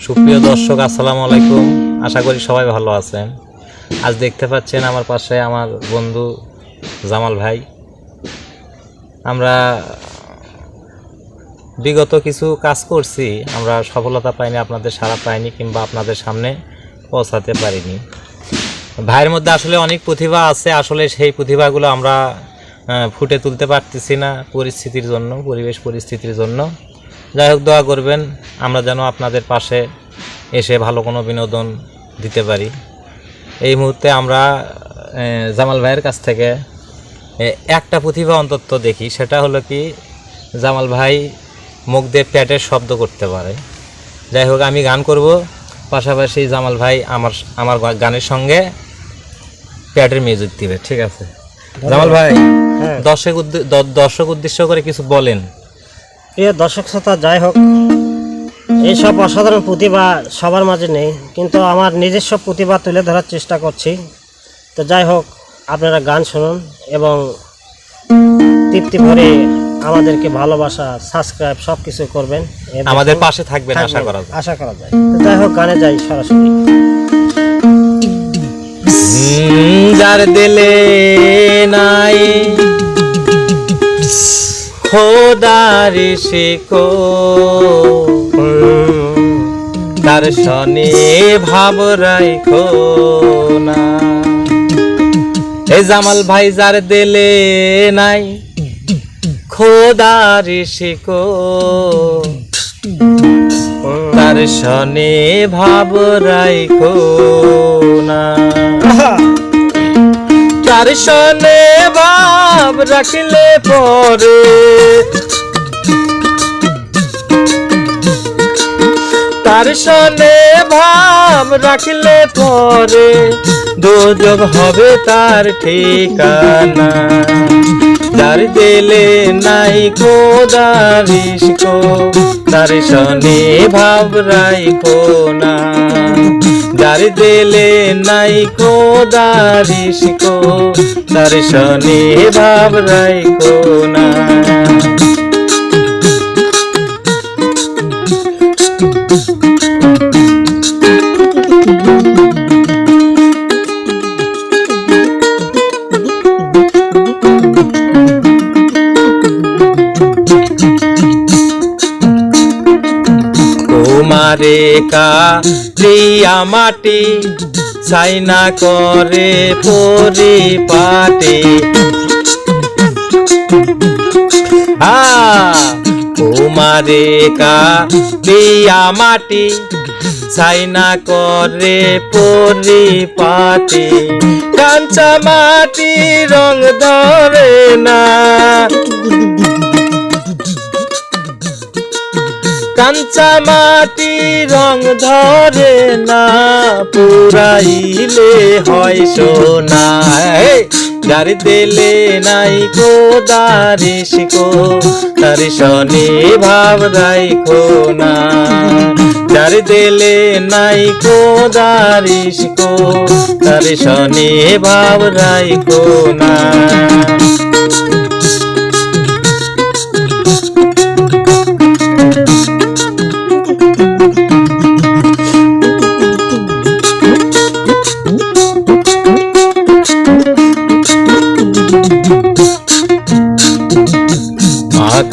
সুপ্রিয় দর্শক, আসসালামু আলাইকুম। আশা করি সবাই ভালো আছেন। আজ দেখতে পাচ্ছেন আমার পাশে আমার বন্ধু জামাল ভাই। আমরা বিগত কিছু কাজ করছি, আমরা সফলতা পাইনি, আপনাদের সাড়া পাইনি, কিংবা আপনাদের সামনে পৌঁছাতে পারিনি। ভাইয়ের মধ্যে আসলে অনেক প্রতিভা আছে, আসলে সেই প্রতিভাগুলো আমরা ফুটে তুলতে পারতেছি না পরিস্থিতির জন্য, পরিবেশ পরিস্থিতির জন্য। যাই হোক, দোয়া করবেন আমরা যেন আপনাদের পাশে এসে ভালো কোনো বিনোদন দিতে পারি। এই মুহূর্তে আমরা জামাল ভাইয়ের কাছ থেকে একটা প্রতিভা অন্তত দেখি, সেটা হলো কি জামাল ভাই মুখ দিয়ে প্যাটের শব্দ করতে পারে। যাই হোক, আমি গান করব, পাশাপাশি জামাল ভাই আমার গানের সঙ্গে প্যাটের মিউজিক দিবে। ঠিক আছে জামাল ভাই, দর্শক উদ্দেশ্য করে কিছু বলেন। প্রিয় দর্শক শ্রোতা, যাই হোক, এইসব অসাধারণ প্রতিভা সবার মাঝে নেই, কিন্তু আমার নিজস্ব প্রতিভা তুলে ধরার চেষ্টা করছি। তো যাই হোক, আপনারা গান শুনুন এবং তৃপ্তি ভরে আমাদেরকে ভালোবাসা, সাবস্ক্রাইব সব কিছু করবেন, আমাদের পাশে থাকবেন আশা করা যায়। তো যাই হোক, গানে যাই সরাসরি। যার দিলে নাই খোদার শিকো, তার শনি ভাব রাইখো না। এই জামাল ভাই যার দিলে নাই খোদার শিকো, তার শনি ভাব রাইখো না। তার শনি ভাব রাখলে পরে, তার শনি ভাব রাখলে পরে দুযোগ হবে তার ঠিকানা। যার দিলে নাই খোদার ইশকো, তার শনি ভাব রাইখো না। যার দিলে নাই খোদার ইশকো, তার শনি ভাব রাইখো না। তোমারে কালিয়া মাটি ছাইনা করে পরিপাটি। তোমারে কালিয়া মাটি ছাইনা করে পরিপাটি। কাঁচা মাটি রং ধরে না, কাঁচা মাটি রং ধরে না, পুরাইলে হয় সোনা। যার দিলে নাই খোদার ইশকো, তার শনি ভাব রাইখো না। যার দিলে নাই খোদার ইশকো, তার শনি ভাব রাইখো না।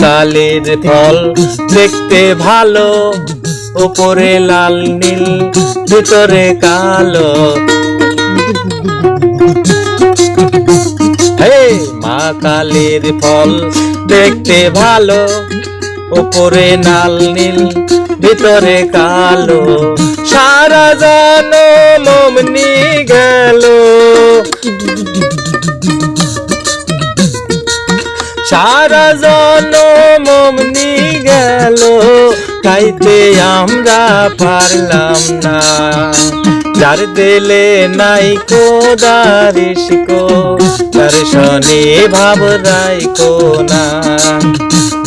কালের ফল দেখতে ভালো, উপরে লাল নীল ভিতরে কালো। মা কালের ফল দেখতে ভালো, উপরে লাল নীল ভিতরে কালো। সারা জনম মমনি গেল, সারা জনম মমনি গেল, খাইতে আমরা পারলাম না। যার দিলে নাই খোদার ইশকো, তার শনি ভাব রাইখো না।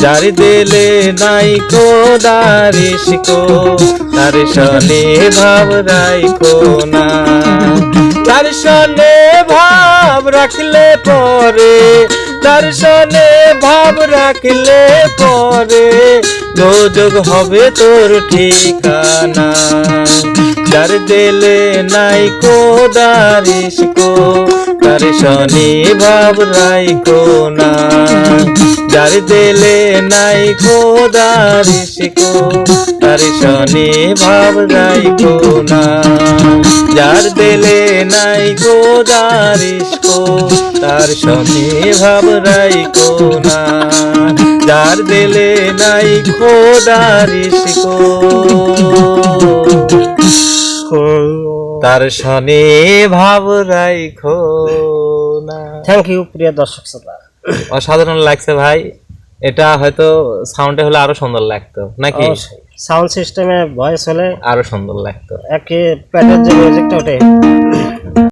যার দিলে নাই খোদার ইশকো, তার শনি ভাব রাইখো না। তার শনি ভাব রাখলে পরে তার সনে ভাব রাখলে পরে দোজখ হবে তোর ঠিকানা। যার দিলে নাই কো দারিস কো তার সনে ভাব রাইকো না। যার দিলে নাই কো দারিস কো তার সনে ভাব রাইকো না। যার দিলে নাই কো দারিস কো তার সনে ভাব রাইকো না। যার দিলে নাই কো দারিস কো তার সনে ভাব রাইখো না। থ্যাংক ইউ প্রিয় দর্শক শ্রোতা। অসাধারণ লাগছে ভাই। এটা হয়তো সাউন্ডে হলে আরো সুন্দর লাগতো নাকি? সাউন্ড সিস্টেমে ভয়েস হলে আরো সুন্দর লাগতো। একে প্যাটের যে মিউজিকটা ওঠে